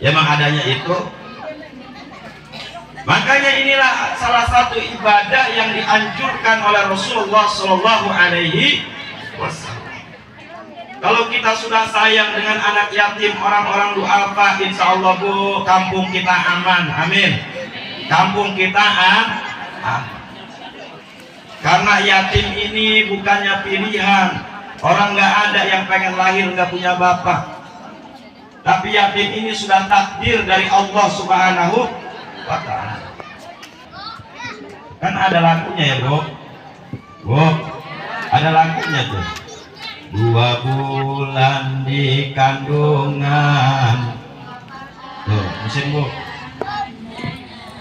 Emang adanya itu. Makanya inilah salah satu ibadah yang dianjurkan oleh Rasulullah Shallallahu Alaihi Wasallam. Kalau kita sudah sayang dengan anak yatim, orang-orang duafa, insya Allah Bu, kampung kita aman. Amin. Kampung kita aman. Karena yatim ini bukannya pilihan. Orang nggak ada yang pengen lahir nggak punya bapak. Tapi yatim ini sudah takdir dari Allah Subhanahu wa Ta'ala. Kan ada lagunya ya Bu. Bu, ada lagunya tuh. 2 bulan di kandungan. Tuh, musim Bu.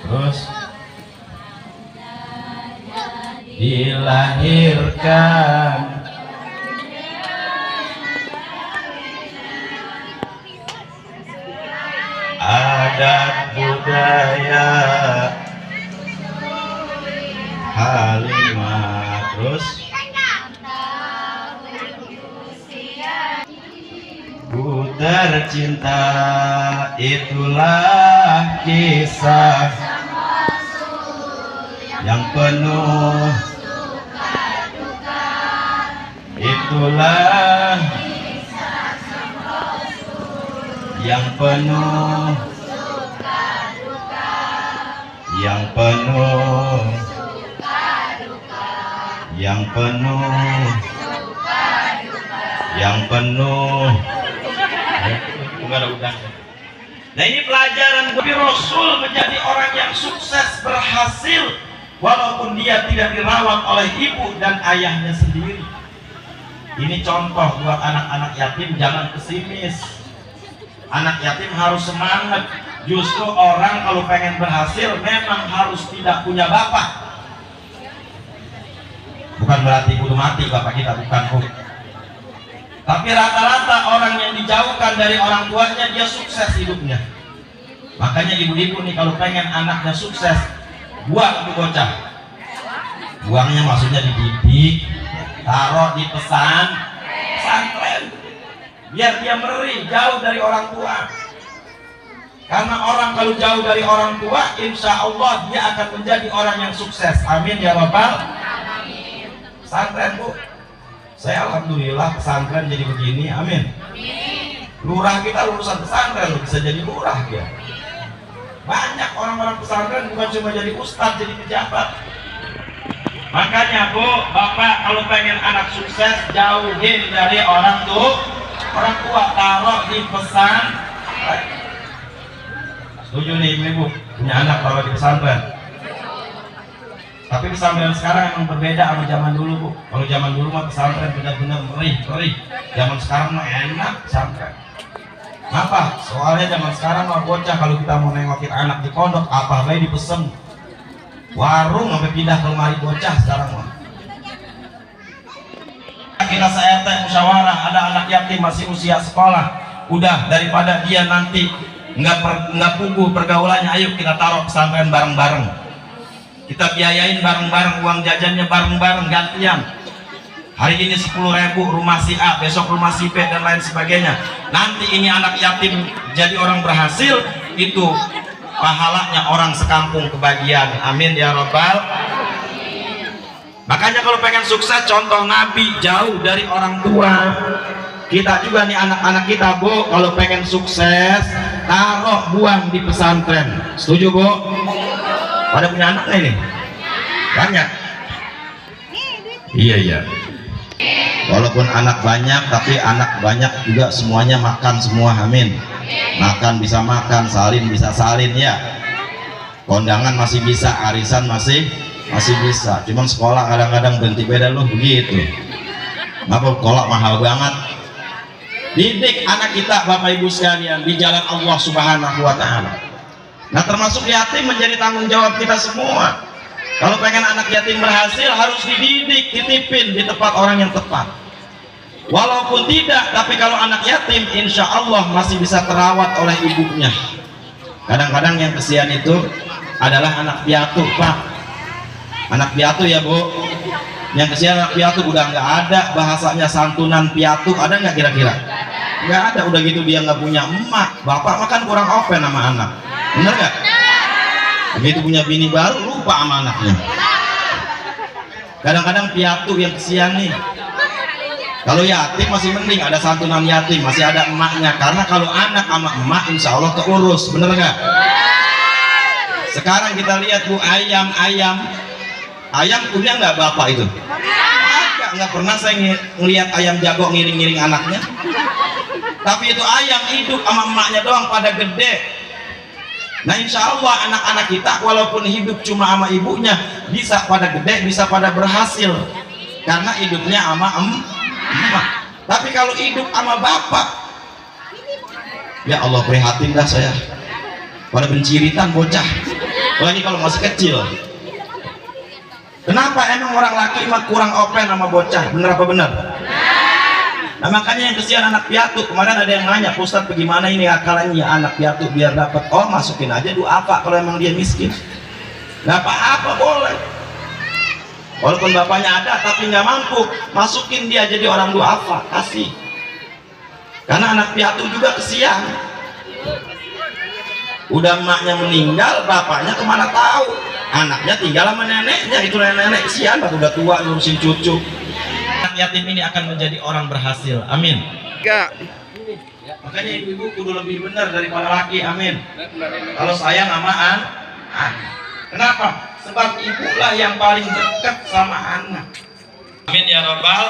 Terus dilahirkan. Adat budaya Halimah. Terus ku tercinta, itulah kisah yang penuh, itulah yang penuh, yang penuh, yang penuh, yang penuh. Enggak ada udang. Nah ini pelajaran Nabi Rasul menjadi orang yang sukses, berhasil, walaupun dia tidak dirawat oleh ibu dan ayahnya sendiri. Ini contoh buat anak-anak yatim, jangan pesimis. Anak yatim harus semangat. Justru orang kalau pengen berhasil memang harus tidak punya bapak. Bukan berarti kudu mati bapak kita, bukan. Tapi rata-rata orang yang dijauhkan dari orang tuanya dia sukses hidupnya. Makanya ibu-ibu nih kalau pengen anaknya sukses, buang tuh bocah. Buangnya maksudnya dididik, taruh di pesantren, biar dia meri, jauh dari orang tua. Karena orang kalau jauh dari orang tua, insya Allah dia akan menjadi orang yang sukses. Amin ya Rabbal alamin. Pesantren Bu, saya alhamdulillah pesantren jadi begini. Amin. Lurah kita lulusan pesantren bisa jadi lurah dia. Banyak orang-orang pesantren bukan cuma jadi ustadz, jadi pejabat. Makanya Bu, bapak kalau pengen anak sukses, jauhin dari orang tua, taruh di pesantren. Setuju nih ibu-ibu punya anak taruh di pesantren. Tapi pesantren sekarang emang berbeda sama zaman dulu Bu. Kalau zaman dulu mah pesantren benar-benar meri. Zaman sekarang mah enak pesantren. Kenapa? Soalnya zaman sekarang mah bocah kalau kita mau nengokin anak di pondok apa baik dipesen. Warung sampai pindah ke lemari bocah sekarang mah. Kita se-RT musyawarah, ada anak yatim masih usia sekolah. Udah daripada dia nanti nggak puguh pergaulannya, ayo kita taruh pesantren bareng-bareng. Kita biayain bareng-bareng, uang jajannya bareng-bareng gantian. Hari ini 10.000 rumah si A, besok rumah si B dan lain sebagainya. Nanti ini anak yatim jadi orang berhasil, itu pahalanya orang sekampung kebagian. Amin ya Rabbal. Makanya kalau pengen sukses, contoh Nabi jauh dari orang tua. Kita juga nih anak-anak kita Bu, kalau pengen sukses taruh buang di pesantren. Setuju Bu? Pada punya anak ini? Banyak? Iya. Walaupun anak banyak, tapi anak banyak juga semuanya makan semua. Amin. Makan bisa makan, salin bisa salin ya. Kondangan masih bisa, arisan masih bisa. Cuman sekolah kadang-kadang berhenti beda loh begitu. Kenapa sekolah mahal banget? Didik anak kita Bapak Ibu sekalian di jalan Allah Subhanahu wa Ta'ala. Nah termasuk yatim menjadi tanggung jawab kita semua. Kalau pengen anak yatim berhasil harus dididik, ditipin di tempat orang yang tepat. Walaupun tidak, tapi kalau anak yatim insya Allah masih bisa terawat oleh ibunya. Kadang-kadang yang kesian itu adalah anak piatu Pak. Anak piatu ya Bu. Yang kesian anak piatu udah nggak ada bahasanya santunan piatu, ada nggak kira-kira? nggak ada. Udah gitu dia nggak punya emak, bapak makan kurang open sama anak, bener nggak? Begitu punya bini baru lupa sama anaknya. Kadang-kadang piatu yang kesian nih. Kalau yatim masih mending, ada santunan yatim, masih ada emaknya. Karena kalau anak sama emak insya Allah keurus, bener nggak? Sekarang kita lihat Bu, ayam punya nggak bapak itu? Nggak pernah saya ngelihat ayam jago ngiring-ngiring anaknya. Tapi itu ayam hidup sama emaknya doang pada gede. Nah insya Allah anak-anak kita walaupun hidup cuma sama ibunya bisa pada gede, bisa pada berhasil karena hidupnya sama emak. Tapi kalau hidup sama bapak, ya Allah prihatin dah saya. Pada benciritan bocah, lagi kalau masih kecil. Kenapa emang orang laki mah kurang open sama bocah? Bener apa bener? Nah makanya yang kesian anak piatu. Kemarin ada yang nanya, Ustadz bagaimana ini akalannya anak piatu biar dapat? Oh masukin aja duafa kalau emang dia miskin. Nggak apa-apa, boleh. Walaupun bapaknya ada tapi nggak mampu, masukin dia jadi orang duafa, kasih. Karena anak piatu juga kesian. Udah emaknya meninggal, bapaknya kemana tahu? Anaknya tinggal sama neneknya, itu nenek kesian, udah tua ngurusin cucu. Anak yatim ini akan menjadi orang berhasil, amin. Makanya ibu-ibu kudu lebih benar daripada laki, amin. Kalau sayang sama anak. Kenapa? Sebab ibulah yang paling dekat sama anak, amin ya rabbal.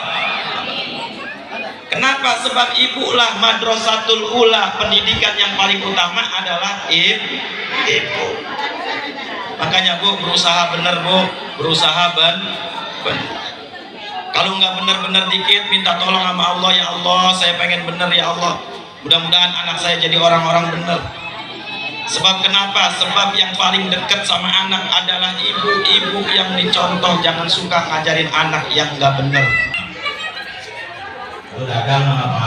Kenapa? Sebab ibulah madrasatul ula, pendidikan yang paling utama adalah ibu. Makanya Bu, berusaha bener Bu, berusaha bener. Kalau nggak bener-bener dikit, minta tolong sama Allah, ya Allah, saya pengen bener ya Allah. Mudah-mudahan anak saya jadi orang-orang bener. Sebab kenapa? Sebab yang paling dekat sama anak adalah ibu yang dicontoh. Jangan suka ngajarin anak yang nggak bener. Kalau dagang apa